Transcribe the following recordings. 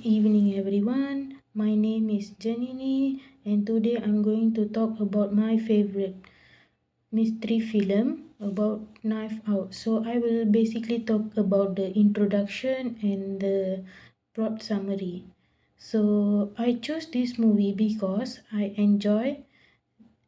evening, everyone. My name is Janini, and today I'm going to talk about my favorite mystery film about Knife Out. So, I will basically talk about the introduction and the plot summary. So, I chose this movie because I enjoy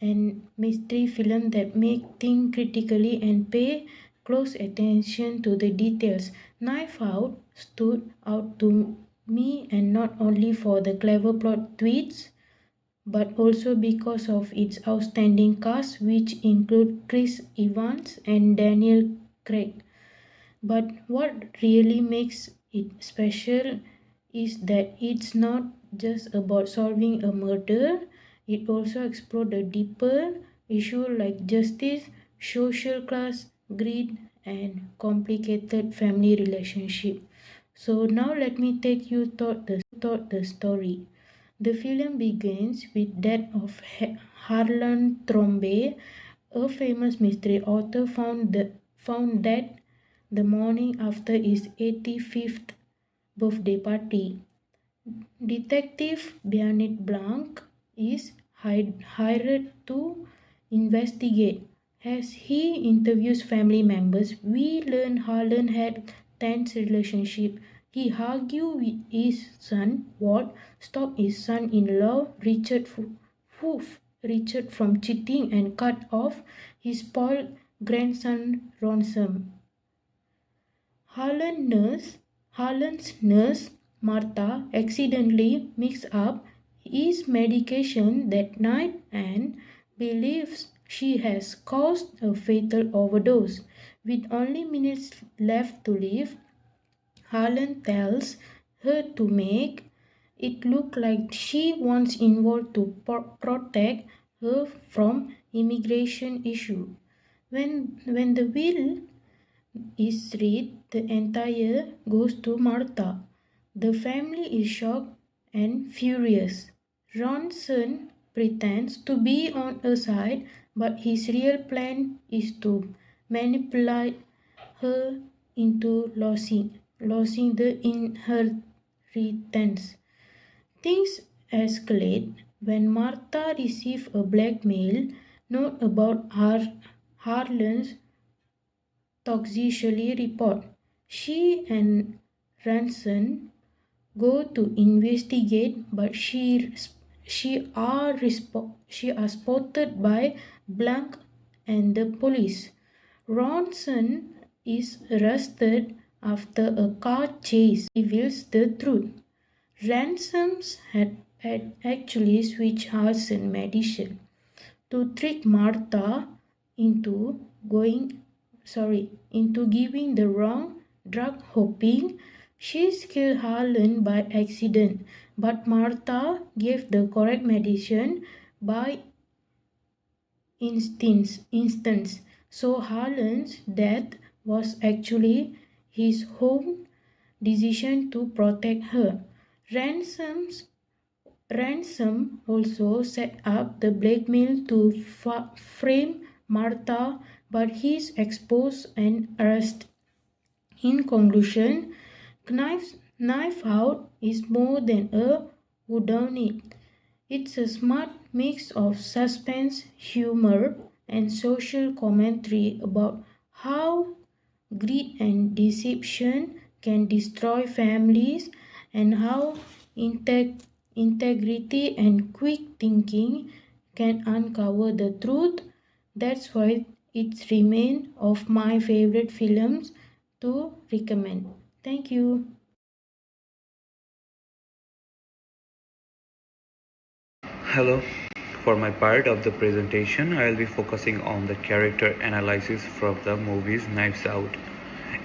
and mystery film that make think critically and pay close attention to the details. Knife Out stood out to me, and not only for the clever plot twists but also because of its outstanding cast, which include Chris Evans and Daniel Craig. But what really makes it special is that it's not just about solving a murder, it also explores the deeper issue like justice, social class, greed, and complicated family relationship. So now let me take you through the story. The film begins with death of Harlan Thrombey, a famous mystery author found dead the morning after his 85th birthday party. Detective Bernard Blanc is hired to investigate. As he interviews family members, we learn Harlan had tense relationship. He argued with his son Walt, stopped his son-in-law Richard from cheating, and cut off his spoiled grandson Ransom. Harlan's nurse, Martha, accidentally mixed up his medication that night and believes she has caused a fatal overdose. With only minutes left to live, Harlan tells her to make it look like she wants involved to protect her from immigration issue. When the will is read, the entire goes to Martha. The family is shocked and furious. Ronson pretends to be on her side, but his real plan is to manipulate her into losing the inheritance. Things escalate when Martha receives a blackmail note about Harlan's toxicity report. She and Ranson go to investigate, but she are spotted by Blanc and the police. Ranson is arrested after a car chase reveals the truth. Ransoms had actually switched Harlan medicine to trick Martha into giving the wrong drug, hoping she killed Harlan by accident. But Martha gave the correct medicine by instance. So Harlan's death was actually his own decision to protect her. Ransom also set up the blackmail to frame Martha, but he's exposed and arrested. In conclusion, Knife Out is more than a whodunit. It's a smart mix of suspense, humor, and social commentary about how greed and deception can destroy families, and how integrity and quick thinking can uncover the truth. That's why it remains of my favorite films to recommend. Thank you. Hello. For my part of the presentation, I will be focusing on the character analysis from the movies Knives Out.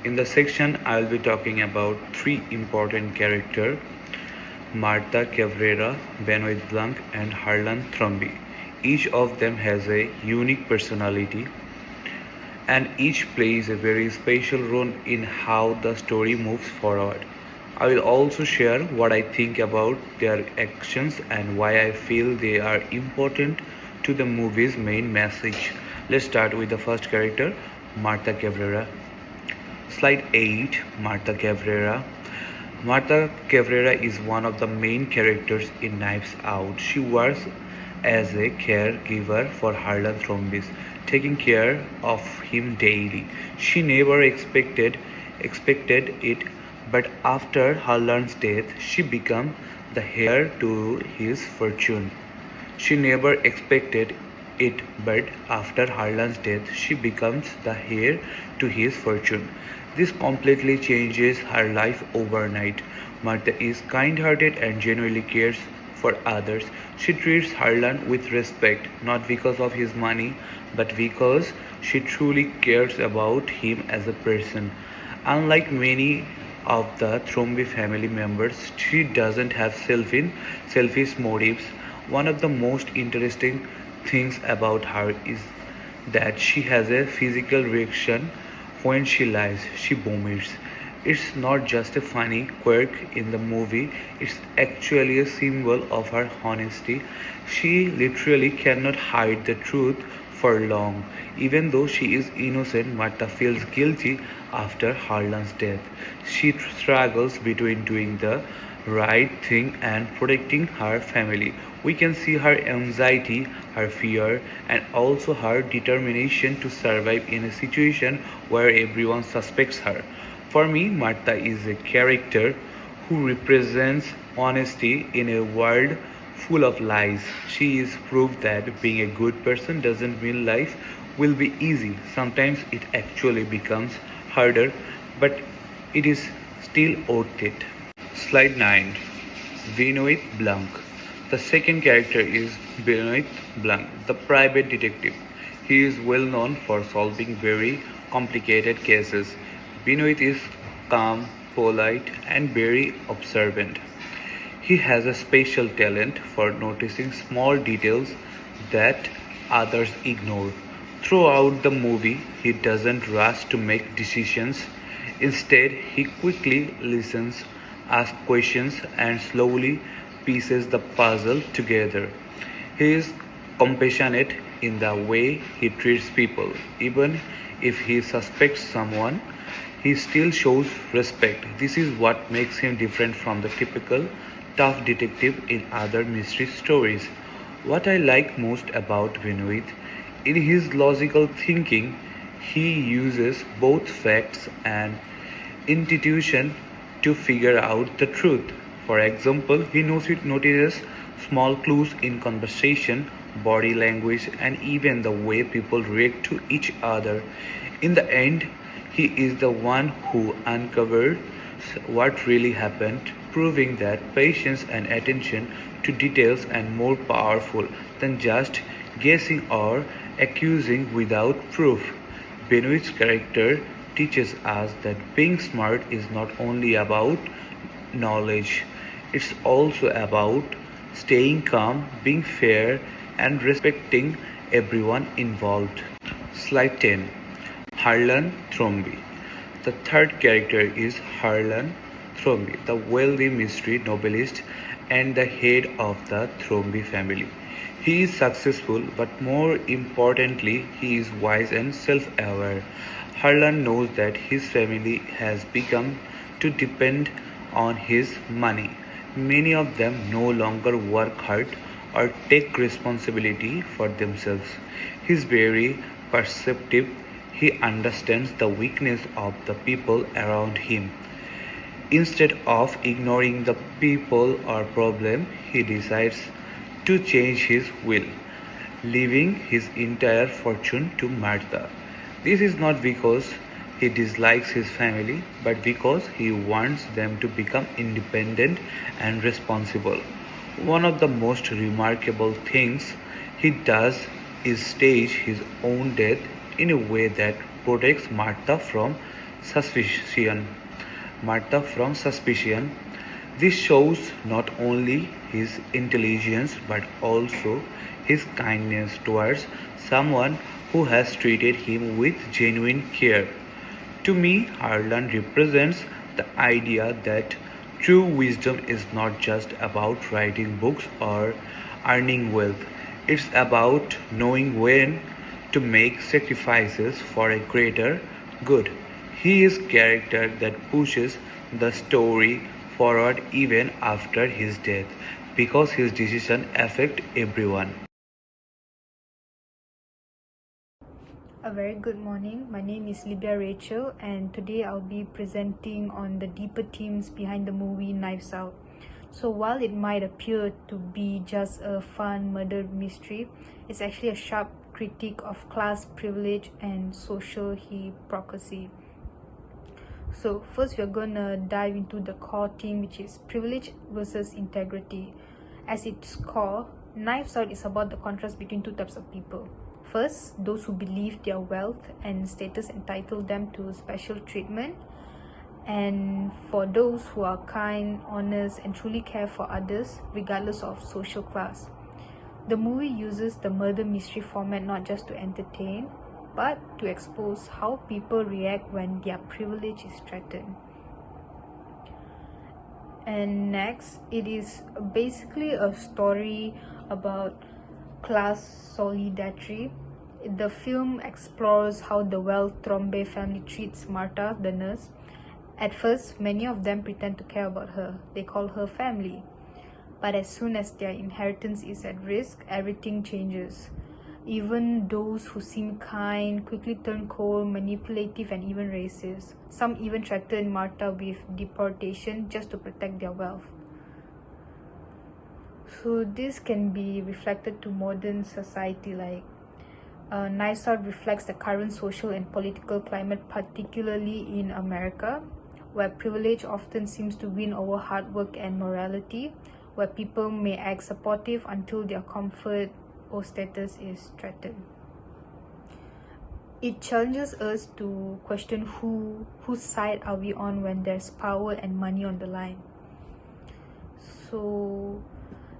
In the section, I will be talking about three important characters: Martha Cabrera, Benoit Blanc, and Harlan Thrombey. Each of them has a unique personality, and each plays a very special role in how the story moves forward. I will also share what I think about their actions and why I feel they are important to the movie's main message. Let's start with the first character, Martha Cabrera. Slide 8, Martha Cabrera. Martha Cabrera is one of the main characters in Knives Out. She works as a caregiver for Harlan Thrombus, taking care of him daily. She never expected it, but after Harlan's death, she became the heir to his fortune. She never expected it, but after Harlan's death, she becomes the heir to his fortune. This completely changes her life overnight. Martha is kind hearted and genuinely cares for others. She treats Harlan with respect, not because of his money, but because she truly cares about him as a person. Unlike many of the Thromby family members, she doesn't have selfish motives. One of the most interesting things about her is that she has a physical reaction when she lies. She vomits. It's not just a funny quirk in the movie, it's actually a symbol of her honesty. She literally cannot hide the truth for long. Even though she is innocent, Martha feels guilty after Harlan's death. She struggles between doing the right thing and protecting her family. We can see her anxiety, her fear, and also her determination to survive in a situation where everyone suspects her. For me, Martha is a character who represents honesty in a world full of lies. She is proof that being a good person doesn't mean life will be easy. Sometimes it actually becomes harder, but it is still worth it. Slide 9. Benoit Blanc. The second character is Benoit Blanc, the private detective. He is well known for solving very complicated cases. Benoit is calm, polite, and very observant. He has a special talent for noticing small details that others ignore. Throughout the movie, he doesn't rush to make decisions. Instead, he quickly listens, asks questions, and slowly pieces the puzzle together. He is compassionate in the way he treats people. Even if he suspects someone, he still shows respect. This is what makes him different from the typical tough detective in other mystery stories. What I like most about Benoit, in his logical thinking, he uses both facts and intuition to figure out the truth. For example, he notices small clues in conversation, body language, and even the way people react to each other. In the end, he is the one who uncovers what really happened, proving that patience and attention to details are more powerful than just guessing or accusing without proof. Benoit's character teaches us that being smart is not only about knowledge, it's also about staying calm, being fair, and respecting everyone involved. Slide 10. Harlan Thrombey. The third character is Harlan Thrombey, the wealthy mystery novelist and the head of the Thrombey family. He is successful, but more importantly, he is wise and self aware. Harlan knows that his family has become to depend on his money. Many of them no longer work hard or take responsibility for themselves. He is very perceptive. He understands the weakness of the people around him. Instead of ignoring the people or problem, he decides to change his will, leaving his entire fortune to Martha. This is not because he dislikes his family, but because he wants them to become independent and responsible. One of the most remarkable things he does is stage his own death in a way that protects suspicion. Martha from suspicion. This shows not only his intelligence but also his kindness towards someone who has treated him with genuine care. To me, Harlan represents the idea that true wisdom is not just about writing books or earning wealth. It's about knowing when to make sacrifices for a greater good. He is a character that pushes the story forward even after his death because his decision affect everyone. A very good morning. My name is Libya Rachel, and today I'll be presenting on the deeper themes behind the movie Knives Out. So while it might appear to be just a fun murder mystery, it's actually a sharp critique of class privilege and social hypocrisy. So first we're gonna dive into the core theme, which is privilege versus integrity. As its core, Knives Out is about the contrast between two types of people. First, those who believe their wealth and status entitle them to special treatment, and for those who are kind, honest, and truly care for others, regardless of social class. The movie uses the murder mystery format not just to entertain, but to expose how people react when their privilege is threatened. And next, it is basically a story about class solidarity. The film explores how the Well-Trombe family treats Marta, the nurse. At first, many of them pretend to care about her. They call her family. But as soon as their inheritance is at risk, everything changes. Even those who seem kind quickly turn cold, manipulative, and even racist. Some even threaten Marta with deportation just to protect their wealth. So this can be reflected to modern society, like Knives Out reflects the current social and political climate, particularly in America, where privilege often seems to win over hard work and morality, where people may act supportive until their comfort or status is threatened. It challenges us to question whose side are we on when there's power and money on the line. So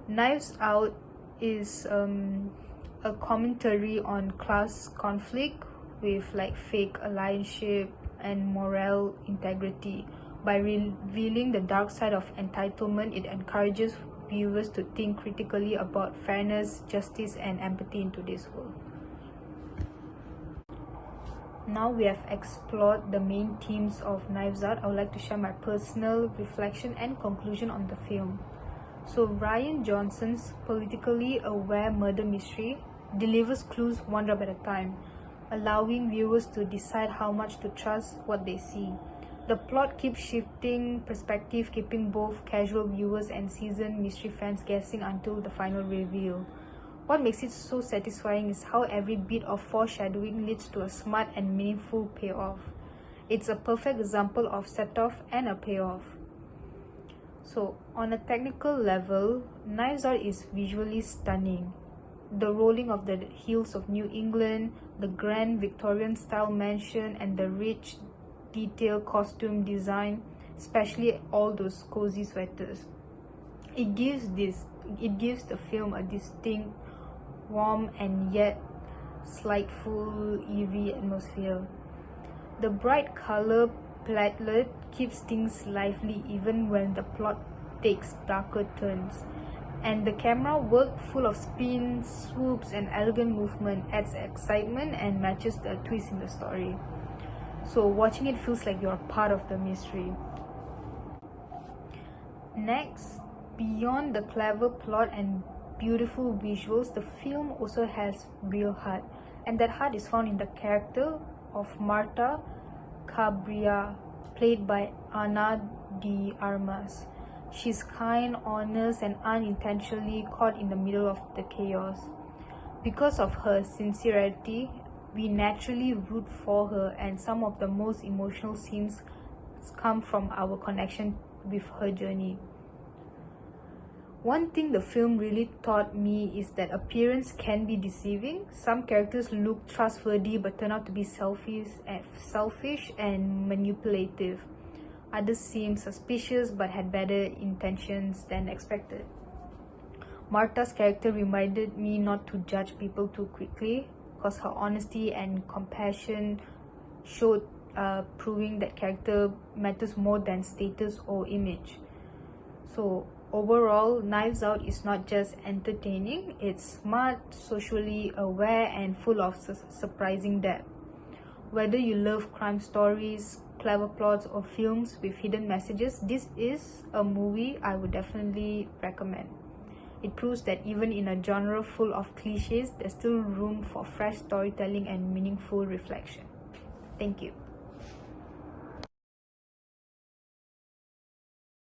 Knives Out is a commentary on class conflict with like fake allyship and moral integrity. By revealing the dark side of entitlement, it encourages viewers to think critically about fairness, justice, and empathy in today's world. Now we have explored the main themes of Knives Out, I would like to share my personal reflection and conclusion on the film. So Rian Johnson's politically aware murder mystery delivers clues one drop at a time, allowing viewers to decide how much to trust what they see. The plot keeps shifting perspective, keeping both casual viewers and seasoned mystery fans guessing until the final reveal. What makes it so satisfying is how every bit of foreshadowing leads to a smart and meaningful payoff. It's a perfect example of set-off and a payoff. So, on a technical level, Knives Out is visually stunning. The rolling of the hills of New England, the grand Victorian-style mansion, and the rich, detailed costume design, especially all those cozy sweaters. It gives the film a distinct, warm, and yet slightful, eerie atmosphere. The bright color palette keeps things lively even when the plot takes darker turns. And the camera work, full of spins, swoops, and elegant movement, adds excitement and matches the twist in the story. So watching it feels like you're part of the mystery. Next, beyond the clever plot and beautiful visuals, the film also has real heart. And that heart is found in the character of Marta Cabrera, played by Ana de Armas. She's kind, honest, and unintentionally caught in the middle of the chaos. Because of her sincerity, we naturally root for her, and some of the most emotional scenes come from our connection with her journey. One thing the film really taught me is that appearance can be deceiving. Some characters look trustworthy but turn out to be selfish and manipulative. Others seem suspicious but had better intentions than expected. Marta's character reminded me not to judge people too quickly, because her honesty and compassion showed, proving that character matters more than status or image. So overall, Knives Out is not just entertaining, it's smart, socially aware, and full of surprising depth. Whether you love crime stories, clever plots or films with hidden messages, this is a movie I would definitely recommend. It proves that even in a genre full of cliches, there's still room for fresh storytelling and meaningful reflection. Thank you.